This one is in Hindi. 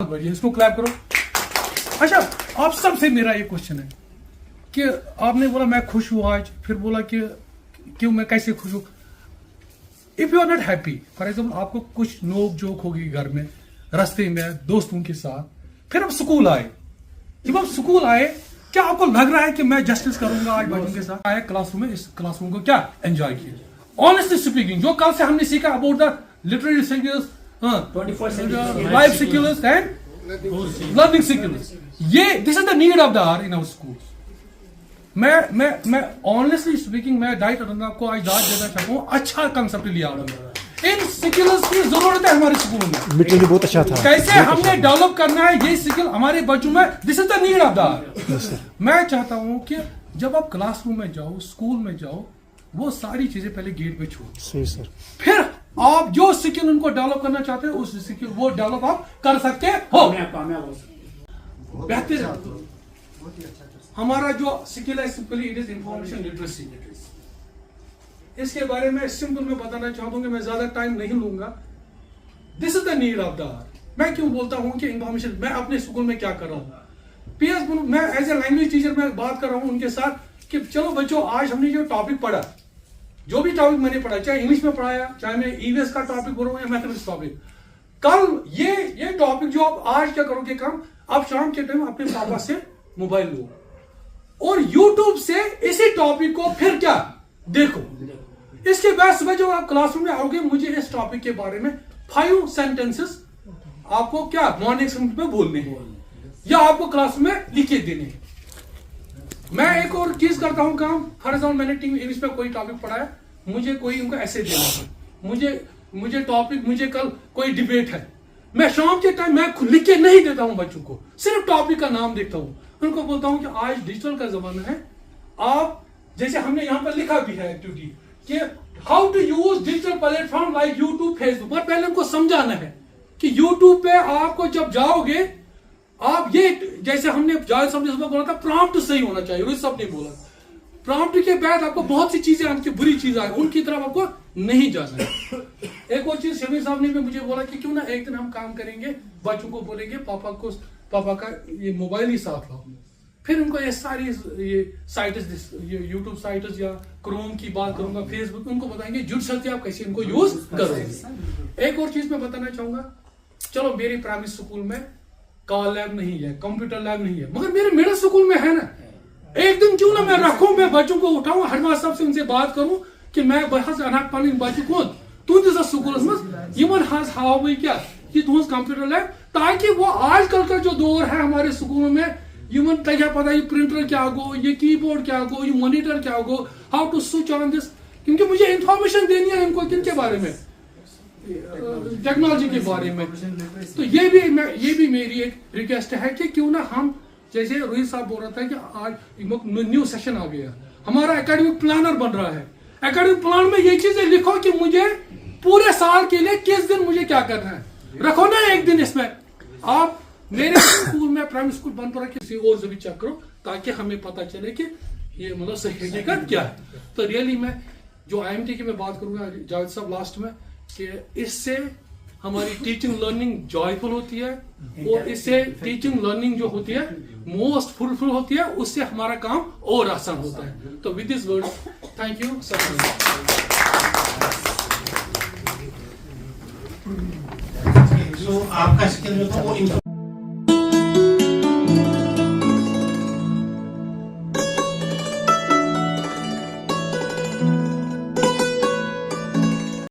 बढ़िया, इसको क्लैप करो। अच्छा, आप सबसे मेरा ये क्वेश्चन है कि आपने बोला मैं खुश हूं आज, फिर बोला कि क्यों, मैं कैसे खुश हूं। If you are not happy, for example आपको कुछ नोक जोक होगी घर में, रास्ते में दोस्तों के साथ, फिर आप स्कूल आए। जब आप स्कूल आए, क्या आपको लग रहा है कि मैं जस्टिस करूंगा आज बच्चों के साथ? आया क्लासरूम में, इस क्लासरूम को क्या एंजॉय किया? ऑनेस्टली स्पीकिंग, जो कल से हमने सीखा about the literary skills, life skills and learning skills, ये this is the need of the hour in our schools. मैं ऑनेस्टली स्पीकिंग, मैं डाइट आपको आज दाद देना चाहता हूँ, अच्छा कंसेप्ट लिया आपने। इन स्किल्स की जरूरत है हमारे स्कूल में। लिटरली बहुत अच्छा था। कैसे हमने डेवलप करना है ये स्किल हमारे बच्चों में, this is the need of the hour. मैं चाहता हूँ कि जब आप क्लासरूम में जाओ, स्कूल में जाओ, वो सारी चीजें पहले गेट पे छोड़ो। सही सर। फिर आप जो स्किल उनको डेवलप करना चाहते हैं, उस स्किल वो डेवलप आप कर सकते हो। बेहतर हमारा जो स्किल है, simply it is information literacy. इसके बारे में सिंपल में बताना चाहता हूं कि मैं ज्यादा टाइम नहीं लूंगा। This is the need of the hour. मैं क्यों बोलता हूं कि इंफॉर्मेशन, मैं अपने स्कूल में क्या कर रहा हूं, पीएस मैं एज ए लैंग्वेज टीचर मैं बात कर रहा हूं उनके साथ कि चलो बच्चों, आज हमने जो टॉपिक पढ़ा, जो भी टॉपिक मैंने पढ़ा, चाहे इंग्लिश में पढ़ाया, चाहे मैं ईवीएस का टॉपिक बोल रहा हूं या मैथमेटिक्स टॉपिक, कल ये टॉपिक जो आप आज क्या करोगे काम, आप शाम के टाइम अपने पापा से मोबाइल लो और यूट्यूब से इसी टॉपिक को फिर क्या देखो। इसके बाद सुबह जब आप क्लासरूम में आओगे, मुझे इस टॉपिक के बारे में 5 सेंटेंसेस आपको क्या मॉर्निंग में बोलने हैं या आपको क्लास में लिख के देने हैं। मैं एक और चीज करता हूं काम, फॉर एग्जाम्पल मैंने इंग्लिश में कोई टॉपिक पढ़ा है, मुझे कोई उनका ऐसे देना है, मुझे टॉपिक, मुझे कल कोई डिबेट है, मैं शाम के टाइम मैं लिख के नहीं देता हूं बच्चों को, सिर्फ टॉपिक का नाम देखता हूं, उनको बोलता हूं कि आज डिजिटल का जमाना है, आप जैसे हमने यहां पर लिखा भी है एक्टिविटी कि how to use digital platform like YouTube, Facebook, पर पहले उनको समझाना है कि यूट्यूब पे आपको जब जाओगे, आप ये जैसे हमने जायद साहब ने बोला था, प्रॉम्प्ट सही होना चाहिए, रोहित साहब ने बोला प्रॉम्प्ट के बाद आपको बहुत सी चीजें आपकी बुरी चीजें आए, उनकी तरफ आपको नहीं जाना है। एक और चीज शमीर साहब ने भी मुझे बोला कि क्यों ना एक दिन हम काम करेंगे, बच्चों को बोलेंगे पापा का ये मोबाइल ही साथ लाओ, फिर उनको ये सारी ये साइट्स, ये यूट्यूब साइट्स या क्रोम की बात करूंगा, फेसबुक, उनको बताएंगे जुड़ सकते आप कैसे इनको यूज करोगे। एक और चीज मैं बताना चाहूंगा, चलो मेरी प्राइमरी स्कूल में कॉल लैब नहीं है, कंप्यूटर लैब नहीं है, मगर मेरे मिडिल स्कूल में है ना। एक दिन क्यों ना मैं रखूं, मैं बच्चों को उठाऊं, हेडमास्टर साहब से उनसे बात करूं कि मैं बहस अनाक पानी बच्चों को तुम स्कूल में हाव क्या ये तुम कंप्यूटर लैब, ताकि वो आजकल का जो दौर है हमारे स्कूलों में, यूमन तक पता ये प्रिंटर क्या गो, ये कीबोर्ड क्या गो, ये मॉनिटर क्या go, how to switch on this, क्योंकि मुझे इंफॉर्मेशन देनी है इनको किनके बारे में, टेक्नोलॉजी के बारे में। तो ये भी मेरी एक रिक्वेस्ट है कि क्यों ना हम, जैसे रोहित साहब बोल रहा था कि आज न्यू सेशन आ गया, हमारा एकेडमिक प्लानर बन रहा है, एकेडमिक प्लान में ये चीजें लिखो कि मुझे पूरे साल के लिए किस दिन मुझे क्या करना है, रखो ना एक दिन इसमें। आप मेरे स्कूल में प्राइमरी स्कूल बंद पर किसी और से भी चेक करो, ताकि हमें पता चले कि ये मतलब सही हकीकत क्या है। तो रियली मैं जो IMT की मैं बात करूंगा जावेद साहब लास्ट में, कि इससे हमारी टीचिंग लर्निंग जॉयफुल होती है, और इससे टीचिंग लर्निंग जो होती है मोस्ट फुलफिल होती है, उससे हमारा काम और आसान होता है। तो with this word, thank you sir. आपका स्किल जो था वो